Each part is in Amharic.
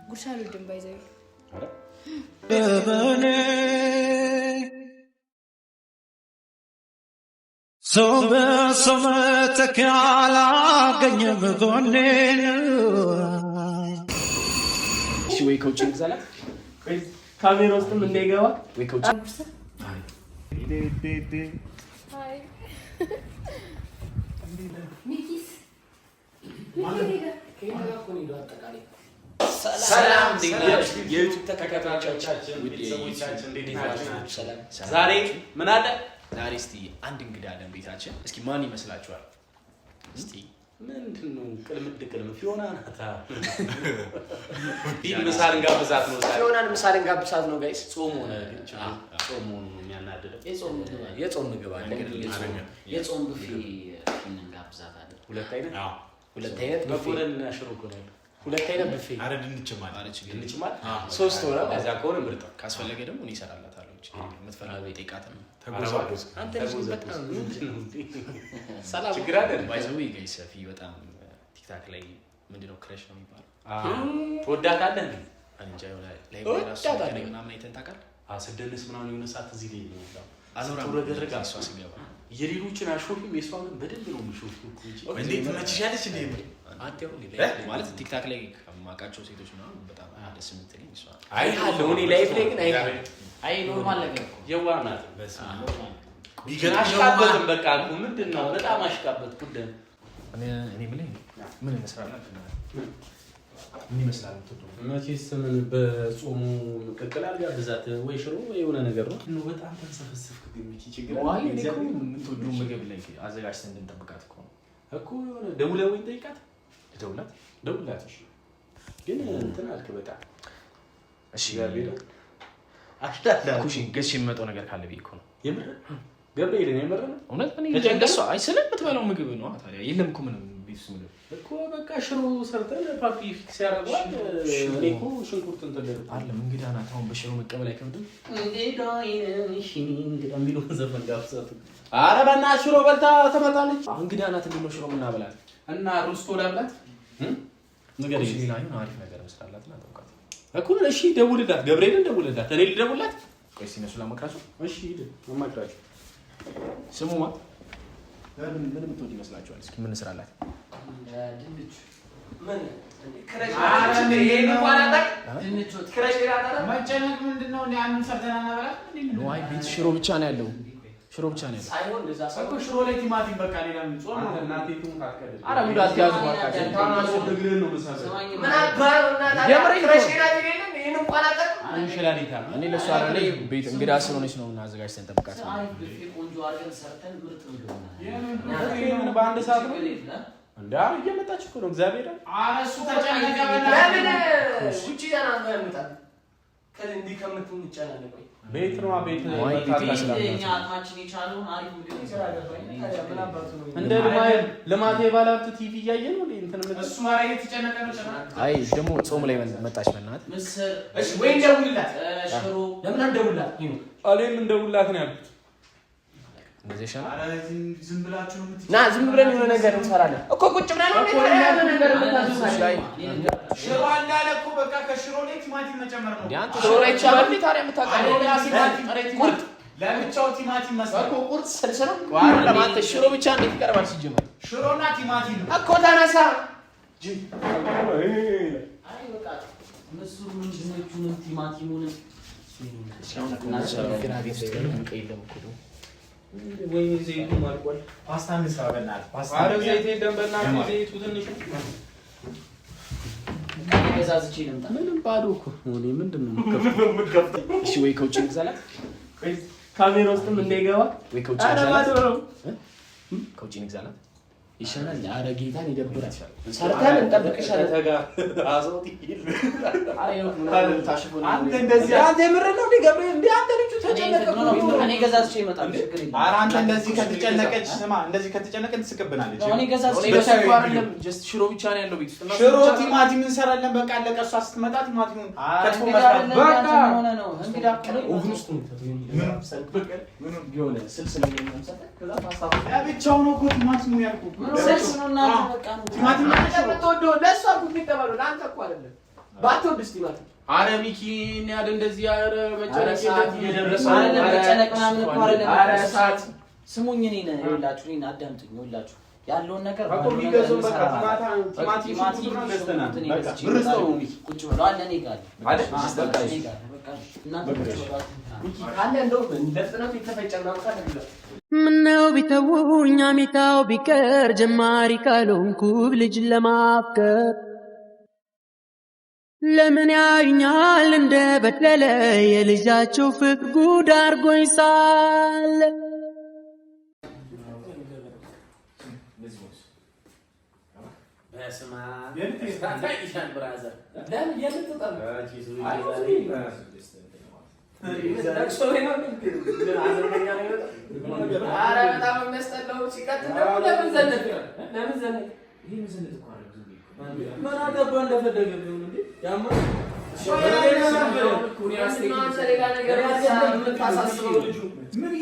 ጉርሻሉ ድንባ ይዘው ሶመተክ አላገኘም ጎኔን ወይ ከውጭ እንግዛላት ካሜራ ውስጥም እንዳይገባ ወይ ከውጭ ሰላም የዩቲዩብ ተከታታዮቻችን ቤተሰቦቻችን እንዴት ናችሁ? ዛሬ ምን አለ? ዛሬ እስቲ አንድ እንግዳ አለን ቤታችን። እስኪ ማን ይመስላችኋል? እስቲ ምንድነው? ቅልም ፊዮና ናታ። ምሳሌን ጋብዛት ነው ዛሬ። ፊዮናን ምሳሌን ጋብዛት ነው ጋይስ። ጾም ሆነ ጾም ሆነ የሚያናድደው የጾም ምግብ አለ። የጾም ብፌ ፊንን ጋብዛት አለ። ሁለት አይነት በቆለና ሽሮ ቆለ ሁለት አይነት ብፌ አረ ድንችማል ሶስት ሆነ። ከዛ ከሆነ ምርጥ ካስፈለገ ደግሞ እኔ እሰራላታለሁ። የምትፈልገው የጠይቃት ነው። ተጎሳቆስ አንተ ልጅ በጣም ሰላም ችግር አይደል? ባይዘው ጋይስ ፊ በጣም ቲክታክ ላይ ምንድነው ክራሽ ነው የሚባለው። ተወዳታለህ እንዴ? አንጃ ላይ ራሱ ምናምን አይተንታቃል። ስደንስ ምናምን የሆነ ሰዓት እዚህ ላይ ነው ያለው። አዞራ ወረደረጋ እሷ ሲገባ የሌሎችን አሾፊም የሷን በደንብ ነው የሚሾፊው እንጂ እንዴት ትመችሻለች እንዴ? አጥያው ማለት ቲክታክ ላይ ከማውቃቸው ሴቶች ነው በጣም ደስ የምትለኝ እሷ። አይ አለው እኔ ላይፍ ላይ ግን አይ ኖርማል ነገር ነው። የዋናት በስማ ቢገናሽካበትም በቃ ምንድነው በጣም አሽካበት ጉዳይ እኔ ምን እንሰራለን? ምን ይመስላል? መቼስ ምን በጾሙ ቅቅል አድርጋ ብዛት ወይ ሽሮ ወይ የሆነ ነገር ነው። በጣም ተንሰፈሰፍክ ግን ችግር ዋይ ለምን እንትወዱ ምግብ ላይ አዘጋጅተን እንድንጠብቃት እኮ የሆነ ደውለውኝ ጠይቃት ደውላት እሺ። ግን እንትን አልክ በጣም እሺ ያቢራ አሽታላ ኩሽ ገሽ የሚመጣው ነገር ካለ ቢኮ ነው የምር ገብርኤልን የምር ነው እውነት ምን ይገደሱ አይሰለም በለው ምግብ ነው ታዲያ የለም እኮ ምንም ቢስ ምግብ እኮ በቃ ሽሮ ሰርተን ፓፒ ፊክስ ያደርጋል። እኔ እኮ ሽንኩርት እንትን አይደለም እንግዳ ናት። አሁን በሽሮ መቀበል አይከብድም። እንግዳ የሚለው ዘፈን ጋብዛት። ኧረ በእናትሽ ሽሮ በልታ ተመጣለች። እንግዳ ናት እንደው ሽሮ ምናበላት እና ሩስቶ ላብላት ነገር ይላል አሪፍ ነገር መስራላትና ተውቃት እኮ እሺ። ደውልላት፣ ገብርኤልን ደውልላት። እኔ ልደውልላት? ቆይ ሲነሱ ላመክራቸው። እሺ ሂድ አማክራቸው። ስሙማ ምን ምትወድ ይመስላችኋል? እስኪ ምን እንስራላት? ድንች ምን ክረሽ መጨነቅ ምንድነው? እንዴ አንዱ ሰርተና እናበላ እንዴ? ነው አይ ቤት ሽሮ ብቻ ነው ያለው። ሽሮ ብቻ ነው ያለው። ሳይሆን ለዛ እኮ ሽሮ ላይ ቲማቲም በቃ ሌላ ምን ጾም ነው? እናቴ ትሙት አትቀደም። አረ ሙሉ አትያዙ ባካችሁ። ታናሽ ድግሬን ነው መሳሰል ምን አባው እና ክረሽ ይላል ይሄንን ይሄንን ቋላጠቅ አንሸላሊታ እኔ ለሷ አይደለ ቤት እንግዳ ስለሆነች ነው እና አዘጋጅተን ጠብቃት። አሪፍ ብፌ ቆንጆ አድርገን ሰርተን ምርጥ ምግብ ነው። ምን በአንድ ሰዓት ነው እንዴ? እየመጣች እኮ ነው። እግዚአብሔር ኧረ እሱ ተጨነቀ በላ ለምን ውጪ ያና ያመጣል ከእንዲ ከምትም ይቻላል። ቆይ ቤት ነው ቤት ነው እኛ አጥማችን የቻለውን አሪፍ ምግብ ይሰራል። ምን አባቱ ነው እንደ ልማቴ ባላብት ቲቪ እያየ ነው እንትን ምን እሱ ማረግ የተጨነቀ ነው ጨና አይ ደግሞ ጾም ላይ መጣች በእናት ምስር እሺ ወይ እንደውልላት ሽሮ ለምን እንደውልላት ይሁን አሌም እንደውላት ነው ያልኩት። እንደዚህ ሻል ኧረ ዝም ብላችሁ ነው ና ዝም ብለን የሆነ ነገር እንሰራለን እኮ ቁጭ ብለን ነው ነገር ሽሮ እንዳለ እኮ በቃ ከሽሮ ላይ ቲማቲም መጨመር ነው። ያንተ ሽሮ ላይ ቻባሪ ታሪያ የምታውቀው ቁርጥ ለብቻው ቲማቲም መስራት እኮ ቁርጥ ሰልሰለ ቋር ለማንተ ሽሮ ብቻ እንዴት ይቀርባል? ሲጀመር ሽሮና ቲማቲም ነው እኮ ታነሳ አይ በቃ ምስሩን ድንቹን ቲማቲሙን ወይ ዘይቱ ማልቋል። ፓስታ እንስራ በእናትህ ፓስታ አረ ዘይት የለም በእናትህ ዘይቱ ትንሽ ገዛዝቼ ልምጣ። ምንም ባዶ እኮ ነው። ምንድነው የምትከፍተው? እሺ ወይ ከውጭ እንግዛላት ካሜራ ውስጥም እንዳይገባ ወይ ከውጭ አረ ባዶ ነው። ከውጭ እንግዛላት ይሻላል። ኧረ ጌታን ይደብራል። ሰርተን እንጠብቅሻለን። አዞት ይል አንተ እንደዚህ አንተ የምር ነው እንዴ ገብሬ? እንዴ አንተ ልጁ ተጨነቀ ነው። እኔ ገዛዝቼ ይመጣል። ችግር የለም። ኧረ አንተ እንደዚህ ከተጨነቀች ስማ፣ እንደዚህ ከተጨነቀች ትስቅብናለች። እኔ ገዛዝቼ አይደለም ጀስት ሽሮ ብቻ ነው ያለው ቤት ውስጥ። ሽሮ ቲማቲም እንሰራለን። በቃ አለቀ። እሷ ስትመጣ ቲማቲሙን ከጥፎ መስራት በቃ ሆነ ነው እንግዲህ ኦቭን ውስጥ ነው ምን ቢሆን ስልስ ነው የሚመስለው። ከዛ ፓስታ ብቻው ነው እኮ ቲማቲሙን ያልኩህ። ስልስ ነው እና በቃ ነው ቲማቲም የምትወደው ለእሷ እኮ የሚቀበሉ ለአንተ እኮ አይደለም። ባትወድስ ቲማቲም ኧረ ሚኪን ያለ እንደዚህ ኧረ መጨነቅ እየደረሰ አይደለም። መጨነቅ ምናምን እኮ አይደለም። ኧረ ሰዓት ስሙኝ፣ እኔን ይኸውላችሁ፣ እኔን አዳምጡኝ። ይኸውላችሁ ያለውን ነገር ቢገዙ በቃ ቲማቲም ገዝተናል። በቃ ብር ስጠው። ቁጭ ብለው አለ እኔ ጋር አይደል? በቃ እኔ ጋር በቃ እናንተ ቁጭ ብለው ካለ እንደው ለፍጥነቱ የተፈጨ ነው ካለ ምነው ቢተውኝ አሜታው ቢቀር ጀማሪ ካልሆንኩ ልጅ ለማፍቀር ለምን ያዩኛል እንደ በደለ የልጃቸው ፍቅር ጉድ አርጎኝ ሳለ በስማ ታይሻን ብራዘር ለምን የምትጠራ ኧረ በጣም የሚያስጠላው ሲቀጥል ደግሞ ለምን ዘነቅ ምን አገባህ እንደፈለገ ቢሆን እንዴ ያማ ሌላ ነገር የምታሳስበው ልጁ ምን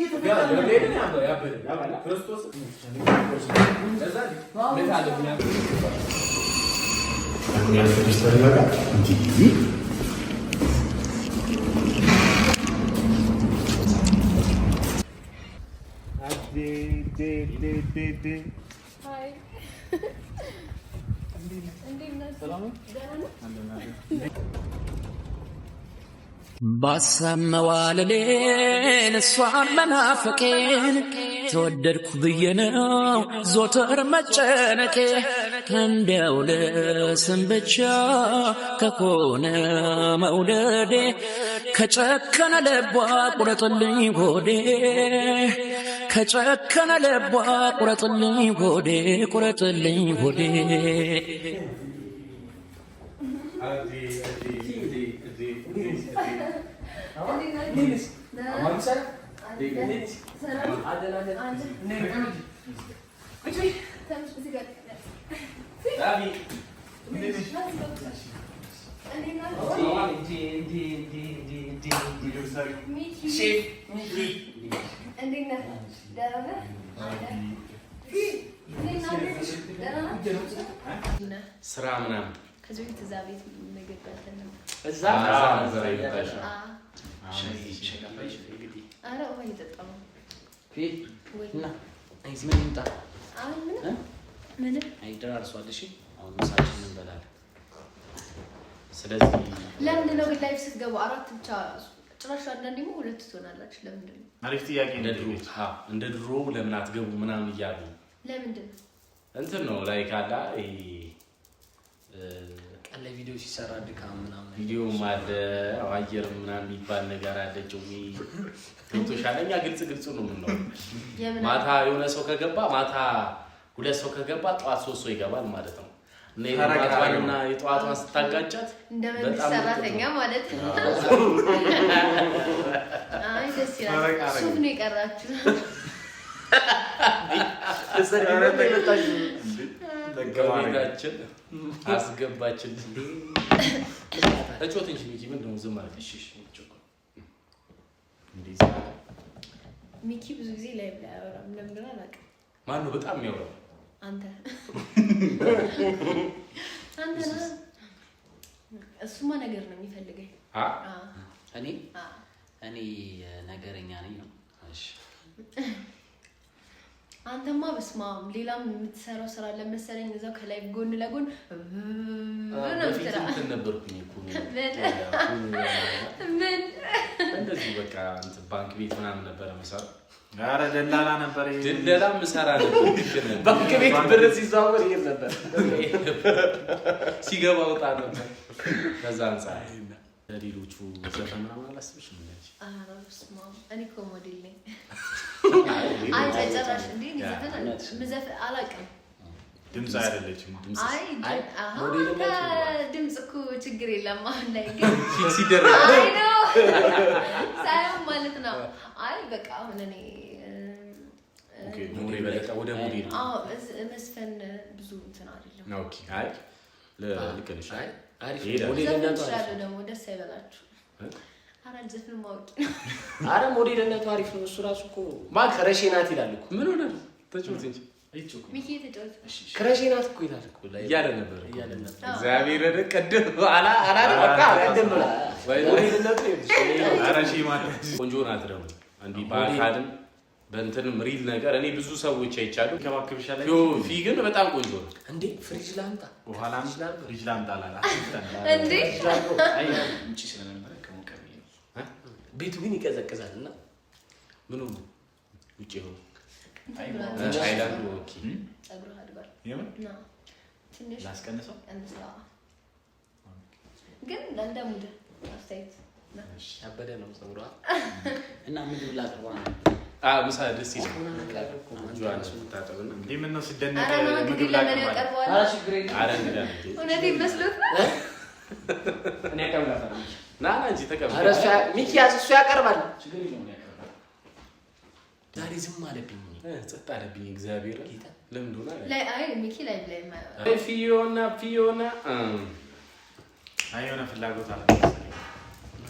ባሳብ መዋለሌን እሷን መናፈቄን ተወደድኩ ብዬ ነው ዞተር መጨነቄ እንዲያው ለስም ብቻ ከሆነ መውደዴ ከጨከነ ልቧ ቁረጥልኝ ሆዴ ከጨከነ ልቧ ቁረጥልኝ ሆዴ ቁረጥልኝ ሆዴ ስራ ምናምን ከዚህ ቤት እዛ ቤት ምግብ በልተን ነበር። እዛ ይመጣሽ ኧረ ውሃ እየጠጣሁ ነው። እና አይስ ምን ይምጣ? አሁን ምንም አይደራርሷል። እሺ አሁን ምሳችንን እንበላለን። ስለዚህ ለምንድን ነው ግን ላይፍ ስትገቡ አራት ብቻ ጭራሽ አንዳንዴም ሁለት ትሆናላችሁ? ለምንድን ነው? አሪፍ ጥያቄ ነው። እንደ ድሮ ለምን አትገቡ ምናምን እያሉ ለምንድን ነው እንትን ነው ላይ ካላ ቀን ላይ ቪዲዮ ሲሰራ ድካም ምናምን ቪዲዮም አለ አየር ምናምን የሚባል ነገር አለ። ጆሚ ቶሻል እኛ ግልጽ ነው የምንለው። ማታ የሆነ ሰው ከገባ ማታ ሁለት ሰው ከገባ ጠዋት ሶስት ሰው ይገባል ማለት ነው። እና የማታና የጠዋቷን ስታጋጫት እንደምን ሰራተኛ ማለት ነው። አይ ደስ ይላል። ሱፍ ነው የቀራችሁ። ለገባችን አስገባችን እጮት እንጂ ሚኪ ምንድን ነው ዝም ማለት? እሺ ሚኪ ብዙ ጊዜ ላይ አያወራም። ለምን እንደሆነ አላውቅም። ማን ነው በጣም የሚያወራው? አንተ ነህ። እሱማ ነገር ነው የሚፈልገኝ። እኔ ነገረኛ ነኝ ነው። እሺ አንተማ በስማም ሌላም የምትሰራው ስራ ለመሰለኝ እዛው ከላይ ጎን ለጎን እንትን ነበርኩኝ እኮ ምን እንደዚህ በቃ ባንክ ቤት ምናምን ነበረ የምሰራው። ኧረ ደላላ ነበር። ደላላ የምሰራ ነበር። ባንክ ቤት ብር ሲዛወር ይሄድ ነበር፣ ሲገባ ወጣ ነበር። ከዛ አንፃር ሌሎቹ ዘፈን ምናምን አላስብሽም እንዴ? ኧረ በስማም እኔ እኮ ሞዴል ነኝ። አይ ጨራሽ እንዴ ዘፈን አላውቅም። ድምጽ አይደለችም። አይ ድምጽ እኮ ችግር የለም። አሁን ላይ ግን ፊክስ ይደረጋል። አይ ነው ሳይሆን ማለት ነው። አይ በቃ አሁን እኔ ኦኬ ሞዴል በለጠ ወደ ሞዴል መስፈን ብዙ እንትን አይደለም። ኦኬ አይ ልክ ነሽ። አይ አሪፍ ሞዴልነቱ ደግሞ ደስ አይበላችሁ። አራን ዘፈን ማውቂ አረ ሞዴልነቱ አሪፍ ነው። እሱ ራሱ እኮ ማን ክረሼ ናት ይላል እኮ ምን ሆነ ነው ተጫውት እንጂ ሚኪ ተጫውት ክረሼ ናት እኮ ይላል እኮ እያለ ነበር እግዚአብሔር ረቀደም አላ በቃ ያደም ነው ሞዴልነቱ አራሺ ማለት ቆንጆ ናት ደግሞ አንዲ ባካድም በእንትንም ሪል ነገር እኔ ብዙ ሰዎች አይቻሉ ከባክብሻለ ፊ ግን በጣም ቆንጆ ነው እንዴ ፍሪጅ ላምጣ በኋላ ፍሪጅ ላምጣ አላላ እንዴ አይ እንቺ ስለነበረ ከሞቀኝ ቤቱ ግን ይቀዘቅዛልና ምኑ ውጪ ነው አይ አይላንድ ኦኬ ጸጉር አድባር የምን ነው ትንሽ ላስቀንሰው ግን እንደሙደ አስተያየት ያበደ ነው ጸጉሯ እና ምግብ ላቅርባ ምሳ ደስ ይላል ጆአን ስታጠብና እንዴ ምን ነው ሲደነቅ ምግብ ለምን ያቀርባል? አራ ችግር የለም። አረ እንግዳ እውነቴን መስሎት እኔ አቀርብላታለሁ ና እንጂ ተቀበል። አረ ሚኪያስ እሱ ያቀርባል። ችግር የለውም ያቀርባል። ዛሬ ዝም አለብኝ ጸጥ አለብኝ እግዚአብሔር ጌታ ለምን ሆነ ላይ አይ ሚኪ ላይ ማይ ፊዮና አይ የሆነ ፍላጎት አለ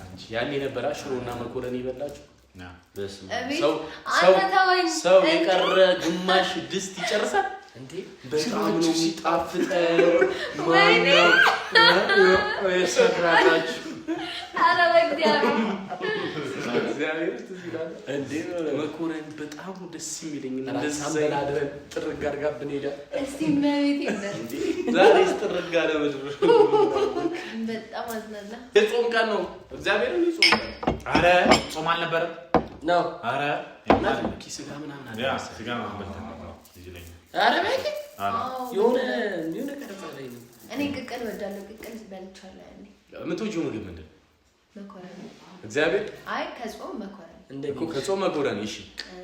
አንቺ ያኔ ነበራ ሽሮና መኮረኒ ይበላችሁ ና ሰው የቀረ ግማሽ ድስት ይጨርሳል እንዴ በጣም ነው የሚጣፍጠው ወይኔ የሰራታችሁ አረ እግዚአብሔር ትዝይላል እንዴ መኮረኒ በጣም ደስ የሚለኝ እንደዛ ሳምበላድረን ጥርግ አድርጋብን ሄዳ እስቲ መቤት እንደ እንዴ ዛሬ ጥርግ አለ ምድር በጣም አዝናና የጾም ቀን ነው እግዚአብሔርን የጾም ቀን አረ ጾም አልነበረም ነው አረ ስጋ ምናምን አለ ያ ስጋ ማበልታ ነው ይለኝ አረ በቂ አረ የሆነ ቀረጻ ላይ ነው እኔ ቅቅል ወዳለሁ ቅቅል በልቻለሁ ያኔ የምትወጂው ምግብ ምንድን መኮረኒ እግዚአብሔር አይ ከጾም መኮረኒ እኮ ከጾም መኮረኒ እሺ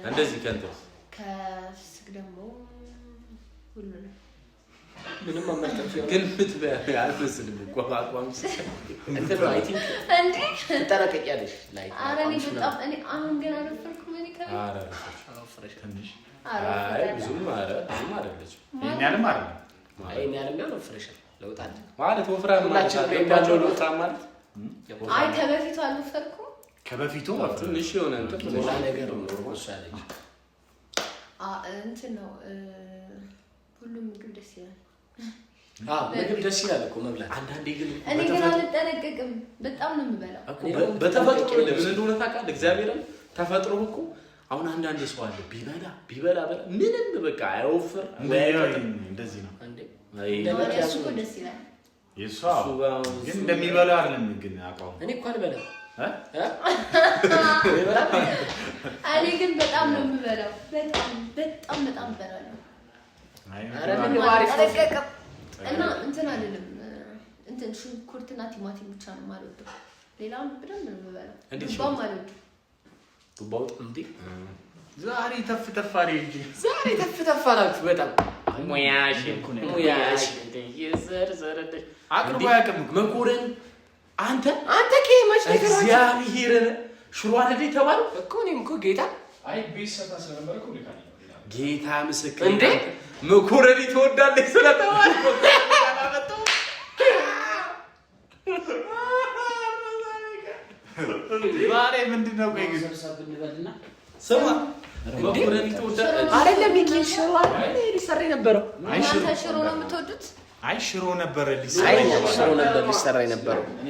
እንደዚህ ከእንትን ከፍስክ ደግሞ ሁሉንም ምንም አመጣጥ ይሆናል ግን ምትበያ አልመስልም እኮ አቋም እንትን አይ ቲንክ እንዴ ተጠራቀቂያለሽ ላይ አረ እኔ በጣም እኔ አሁን ገና አረፈርኩም እኔ ከቤት አረ ፍሬሽ ትንሽ አይ ብዙም አይደለች ይሄን ያለም አይደለም አይ እኔ ያለም ነው ፍሬሽ ለውጣለ ማለት ወፍራም ሁላችን ቤታቸው ወፍራም ማለት አይ ከበፊቱ አልወፈርኩም ከበፊቱ ትንሽ የሆነ እንትን ሌላ ነገር ነው እሱ ያለኝ እንትን ነው ሁሉም ምግብ ደስ ይላል ምግብ ደስ ይላል እኮ መብላት አንዳንዴ ግን እኔ ግን አልጠነቀቅም በጣም ነው የምበላው በተፈጥሮ ለምን እንደሆነ ታውቃለህ እግዚአብሔርን ተፈጥሮ እኮ አሁን አንዳንድ ሰው አለ ቢበላ ምንም በቃ አይወፍር እንደዚህ ነው አንዴ እሱ እኮ ደስ ይላል የሷ ግን እንደሚበላው አይደለም ግን አቋም እኔ እኮ አልበላም እኔ ግን በጣም ነው የምበላው በጣም እበላለሁ አረ ምን ዋሪፍ እና እንትን አይደለም እንትን ሽንኩርትና ቲማቲም ብቻ ነው የማልወደው ሌላውን በደንብ ነው የምበላው ዱባም አልወድም ዱባው እንዴ ዛሬ ተፍተፋሪ እንጂ ዛሬ ተፍተፋላችሁ በጣም ሙያሽ የዘርዘረደ አቅርቦ ያቀም መኮረኒ አንተ ከመች እግዚአብሔርን ሽሮ አይደል ተባለ እኮ እኔም እኮ ጌታ አይ ቢሰጣ ስለነበረ እኮ ልካለሁ ጌታ ምስክር እንዴ መኮረኒ ተወዳለች ስለተባለ ዛሬ ምንድነው ቆይ ግን ሰብሰብ እንበልና ስማ መኮረኒ ተወዳለች አይደለም ሚኪን ሽሮ አይደል ሊሰራ የነበረው አይ እናንተ ሽሮ ነው የምትወዱት አይ ሽሮ ነበር አይ ሽሮ ነበር ሊሰራ የነበረው እኔ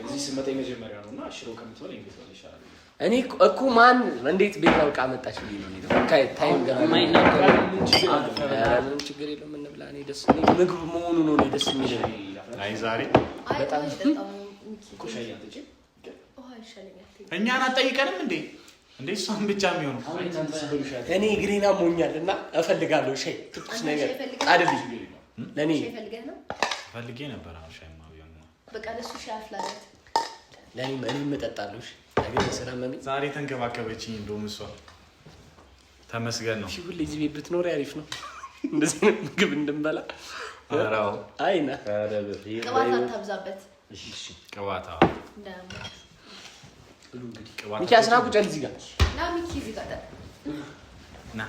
እዚህ ስመጣ የመጀመሪያ ነውና ሽሮ ከምትበል እንግዲህ ይሻላል እኔ እኮ ማን እንዴት ቤት አውቃ መጣች ብዬ ነው ነው ታይም ገና ማይናገር ምንም ችግር የለውም እንብላ እኔ ደስ ምግብ መሆኑ ነው እኔ ደስ የሚለኝ አይ ዛሬ በጣም ኮሻያ አጥጪ እኛን አጠይቀንም እንዴ እሷን ብቻ የሚሆነው አሁን እናንተ ስበሉሻል እኔ ግሬና ሞኛልና እፈልጋለሁ ሻይ ትኩስ ነገር አይደል ለኔ ፈልጌ ነበር አሁን ሻይ ማብያው በቃ ለሱ ሻይ አፍላለት ለኔ እኔም እጠጣለሁ ነገር ስራ መሚ ዛሬ ተንከባከበችኝ እንደውም እሷ ተመስገን ነው እሺ ሁሌ እዚህ ቤት ብትኖር ያሪፍ ነው እንደዚህ ምግብ እንድንበላ አራው አይና ቅባት አታብዛበት እሺ ቅባታ ሚኪ አስራ ቁጭል እዚህ ጋር ና ሚኪ እዚህ ጋር ና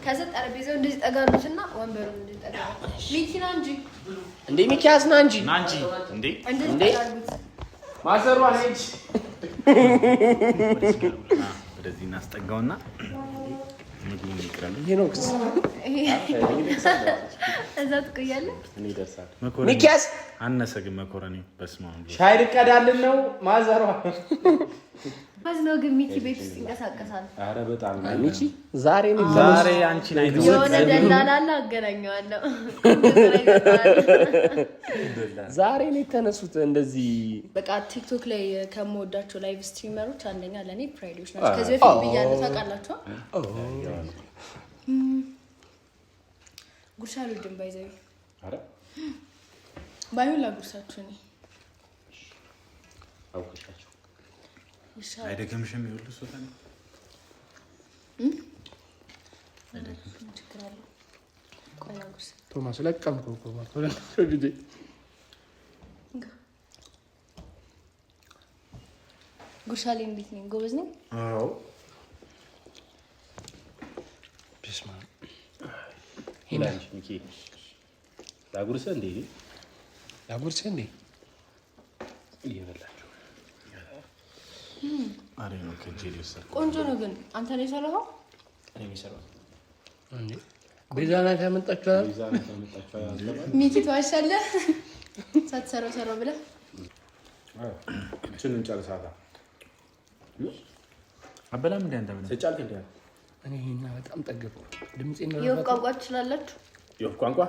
ከዛ ጠረጴዛው እንደዚህ ጠጋሉትና ወንበሩ እንደዚህ ጠጋ ሚኪ ና እንጂ እንዴ ሚኪ አስና እንጂ ና እንጂ እንዴ እንደዚህ ጠጋሉት ማዘሯ ነች ወደዚህ እናስጠጋውና ምግብ ይቅራል ሄኖክስ እዛ ትቆያለህ እኔ ደርሳል ሚኪያስ አነሰ ግን መኮረኒ በስማው ሻይ ልቀዳልን ነው ማዘሯ ነው ግን ሚኪ ቤት ውስጥ ይንቀሳቀሳል ኧረ በጣም ሚኪ ዛሬ አንቺ ላይ የሆነ ደላላላ አገናኘዋለሁ ዛሬ ነው የተነሱት እንደዚህ በቃ ቲክቶክ ላይ ከምወዳቸው ላይቭ ስትሪመሮች አንደኛ ለኔ ፕራይዶች ናቸው ከዚህ በፊት ብያለሁ ታውቃላችሁ ጉርሻ ልጅም ባይዘይ አረ ባይሆን ላጉርሳችሁ እኔ አውቀሻቸው አይደገምሽም ይኸውልህ ሶታኒ ቶማስ ለቀምኩ እኮ ማለት ነው ጉርሻ ላይ እንዴት ነኝ ጎበዝ ነኝ አዎ ቢስማ ሄላንች ሚኪ ላጉርሰ እንዴ እየበላችሁ አሬ ነው ከጄሊ ወሰደ ቆንጆ ነው ግን አንተ ነው የሰራኸው እኔ የሚሰራው እንዴ ቤዛናት ያመጣችኋል ሚኪ ተዋሻለህ ሳትሰራው ሰራው ብለህ እቺን እንጨርሳታ አበላም እንደ አንተ ብለህ ተጫልክ እንዴ እኔ እና በጣም ጠገብኩ ድምጼ ነው የወፍ ቋንቋ ትችላላችሁ የወፍ ቋንቋ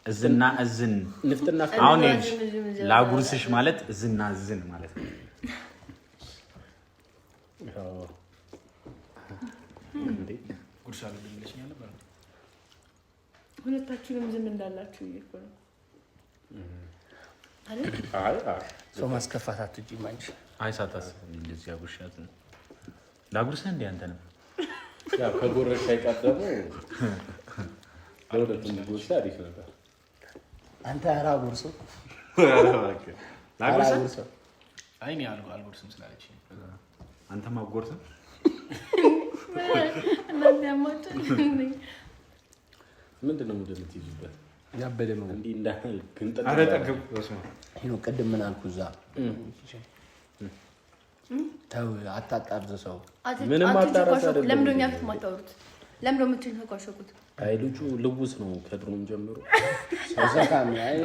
እዝና እዝን ንፍጥና አሁን ላጉርስሽ ማለት እዝና እዝን ማለት ነው እንዴ ጉርሻ ልብልሽኛ ነበር ሁለታችሁንም ዝም እንዳላችሁ ይልኩ ነው አይ ሰው ማስከፋት አትጂ ማንቺ አይሳታስ እንደዚህ ያጉርሻት ላጉርሰ እንደ አንተ ነው ያ ከጎረሽ አይቀደሙ ለወደቱም ጉርሻ አሪፍ ነበር አንተ አራ ጉርሶ ላጉርሰ አይኔ አልጉርስም ስላለች አንተ ማጉርስም እናንተ ያማጡ ምንድነው የምትይዙበት ያበደ ነው እንዴ እንዳል ግንጠጥ አረ ጠግብ ወስማ ይሄ ቅድም ምን አልኩ እዛ ተው አታጣርዝ ሰው ምንም አጣራሽ አይደለም ለምንድነው ያፍት ማታወሩት ለምንድነው የምትንከዋሸኩት አይ ልጁ ልውስ ነው ከድሮም ጀምሮ ሰካም አይ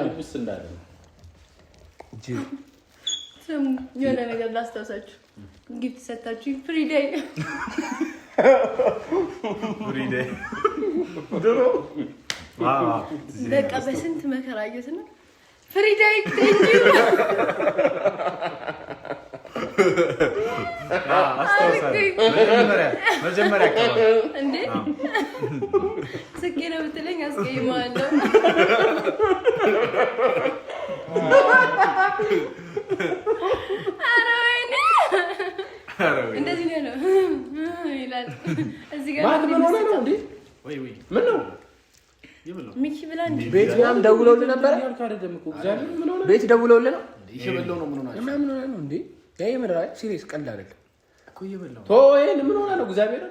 ልውስ እንዳለ ስም የሆነ ነገር ላስታውሳችሁ ጊፍት ሰጣችሁ ፍሪ ዴይ ድሮ በቃ በስንት መከራ አየሁትና ፍሪ ዴይ ቴንክ ዩ መጀመሪያ እንዴ ስቄ ነው ብትለኝ አስቀይማለሁ እንደዚህ ነው ይላል እዚህ ጋር ማን ምን ሆነ ነው እንዴ ወይ ምን ነው ይብለው ሚኪ ብላ እንዴ ቤት ምናምን ደውለውልህ ነበር ያልካ አይደለም እኮ እግዚአብሔር ምን ሆነ ቤት ደውለውልህ ነው ይበለው ነው ምን ሆነ እና ምን ሆነ ነው እንዴ ያይ ምድራይ ሲሪየስ ቀልድ አይደለም እኮ ይበለው ቶ ይሄን ምን ሆነ ነው እግዚአብሔር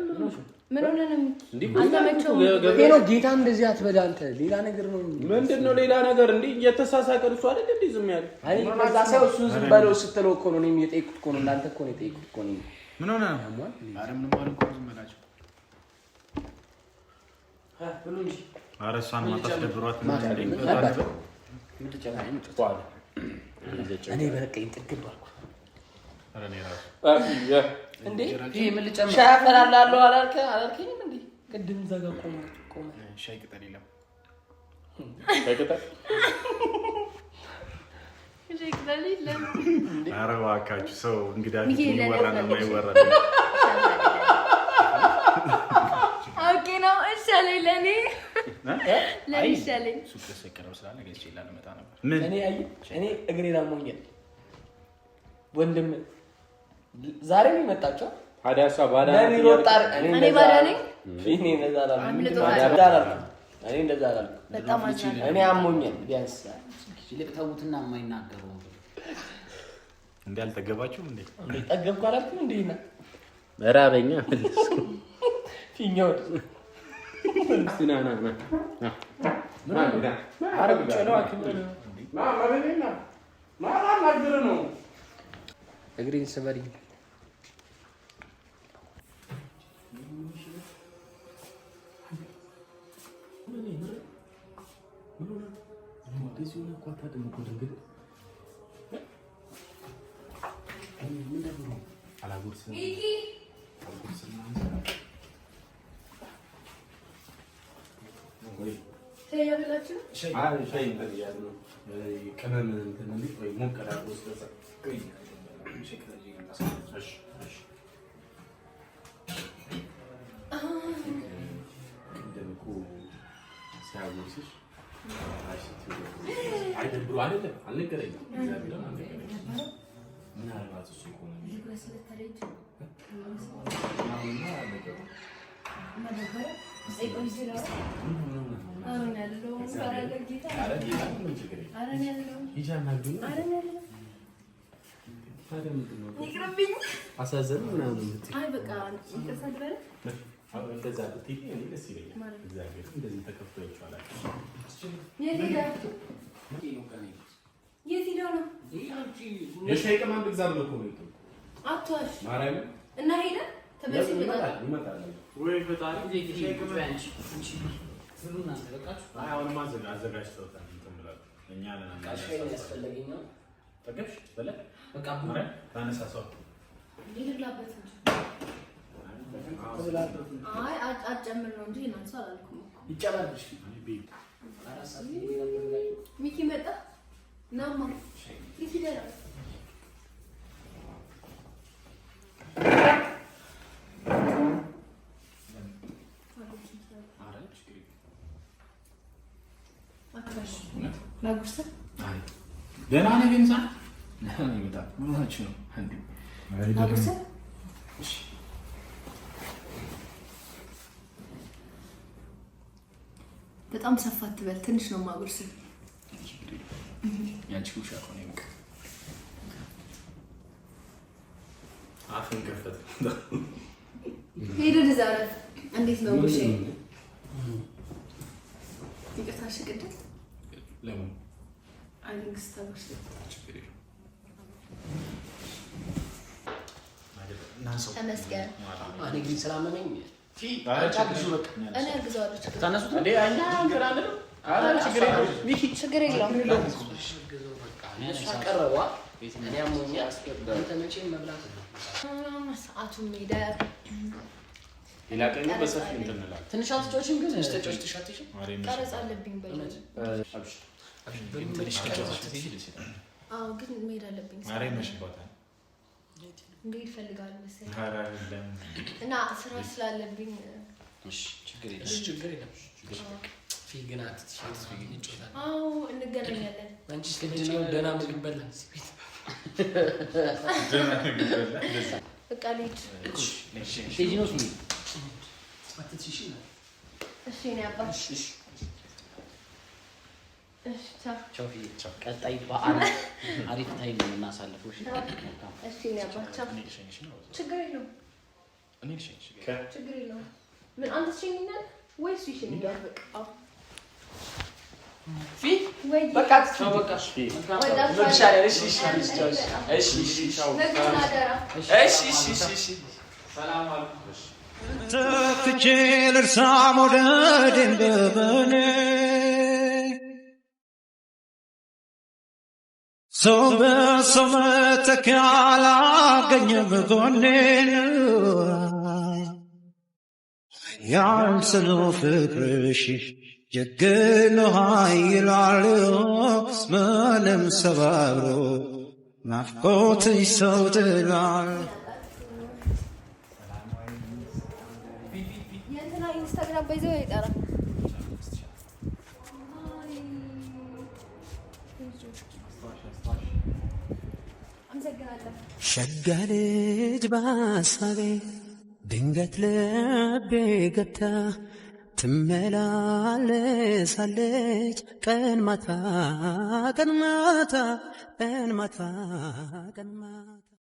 ምን ሆነ ነው እንዴ አንተ መቼው ሄኖ ጌታ እንደዚህ አትበዳ አንተ ሌላ ነገር ነው ምንድነው ሌላ ነገር እንዴ እየተሳሳቀ እሱ አይደል እንዴ ዝም ያለ አይ በዛ ሰው እሱ ዝም ባለው ስትለው እኮ ነው እኔም የጠይቁት እኮ ነው እናንተ እኮ ነው የጠይቁት እኮ ነው ምን ሆነ ነው አረ ምንም አልኩ ዝም በላችሁ ብሉ እንጂ አረ እሷን ማታስደብሯት እኔ በረቀኝ ጥግብ አልኩ አረ እኔ ራሱ እንዴ ይሄ ምን ልጨምር ሻይ አፈላላለሁ አላልከኝም እንዴ ቅድም ዘጋ ቆመ ሻይ ቅጠል የለም ሻይ ቅጠል አረ እባካችሁ ሰው እንግዲህ ሚካኤል ይወራ ነው የማይወራ ኦኬ ነው እሻለኝ ለኔ ለሚሻለኝ ሱቅ ተሰከረው ስላለ ገዝቼ ላለመጣ ነበር እኔ እግሬ ላሞኛል ወንድም ዛሬ ነው የመጣቸው አዳሳ ባዳ ለምን ወጣር እኔ ባዳ ነኝ እኔ እንደዛ አላልኩም በጣም አዝናለሁ እኔ አሞኛል ቢያንስ ለቅተውትና የማይናገሩ እንዳልተገባችሁ እንዴ ጠገብኩ አላልኩም እንዴ እና መራበኛ ፊኛው ስናና አረብ ጨለው አክብር ነው እግሬን ስበሪ አሳዘን ምናምን አይ በቃ እንቀሳደረ እንደዛ ብትይ እኔ ደስ ይለኛል እግዚአብሔር እንደዚህ ተከፍቶ ይቻላል የት ነው የሻይ ቅመም ግዛ ብሎ እኮ ነው አቷሽ ማርያም እና ሄደ ተመልሶ ይመጣል ወይ ፈጣሪ የሻይ ቅመም አንቺ ስለና ተበቃችሁ አሁንማ አዘጋጅተውታል እንትን ብላ እኛ ነን ቃሽፈኝ ያስፈልገኝ ነው ተገብሽ በለ በቃ ታነሳሳው ይልላበት እንጂ አይ አጨምር ነው እንጂ እናንተ አላልኩም ይጨመርሽ ሚኪ መጣ ናማ ይሲደራ ላጉርሰ ደህና ነህ ግን ሳ ይመጣ ምንች ነው አንዴ ላጉርሰ በጣም ሰፋት በል ትንሽ ነው ማጉርሰ ያንቺ ውሻ ነው የሚቀ አፍን ከፈተ ሄዶ ዛሬ እንዴት ነው ጉሽ ይቅርታሽ ቅድም ለምን አይንግስ ታውሽ ተመስገን እኔ ግን ስላመመኝ እኔ አግዘዋለሁ ታነሱት እንዴ አይና ነገር አለ አረ ችግር የለውም ሚኪ ችግር የለውም አቀረዋ እኔ አሞኛ አንተ መቼም መብላት ነው ሰዓቱን ሄደ ሌላ ቀን በሰፊ እንትን እንላለን ትንሽ አትጮችም ግን ተጮች ተሻትሽ ቀረጽ አለብኝ በይ አብሽ ትንሽ ቀረጽ አዎ ግን መሄድ አለብኝ ማሬ መሽባታል እንዴ ይፈልጋል መሰለኝ አረ አይደለም እና ስራ ስላለብኝ እሺ ችግር የለም ፊግናት ሻት ፊግን ይጮታል አዎ እንገናኛለን አንቺ ስለዚህ ደህና ምግብ በላን ሲቢት ደህና ምግብ በላን በቃ ልጅ እሺ ነው ሲ አትሽሽ እሺ ነው አባ እሺ ቻው ቻው ቀጣይ በዓል አሪፍ ታይም እናሳልፈው እሺ እሺ ነው አባ ቻው ችግር የለውም እኔ ልሽኝ ችግር የለውም ምን አንተ ትሸኝኛለህ ወይስ ይሸኝኛል በቃ አዎ ፊ በቃ ቻው በቃ ሰላም አለኩሽ ተክቼ ልርሳ መውደዴን በበኔ ሰው በሰው መተኪያ አላገኘም ጎኔን ያንስነው ፍቅርሽ ጀግኖ ኃይላል ምንም ሰባብሮ ናፍቆትሽ ሰው ጥሏል የእንትና ኢንስታግራም ባይዘው ይጠራል አመሰግናለሁ። ሸጋ ልጅ በሐሳቤ ድንገት ልቤ ገብታ ትመላለሳለች ቀን ማታ ቀን ማታ ቀን ማታ ቀን ማታ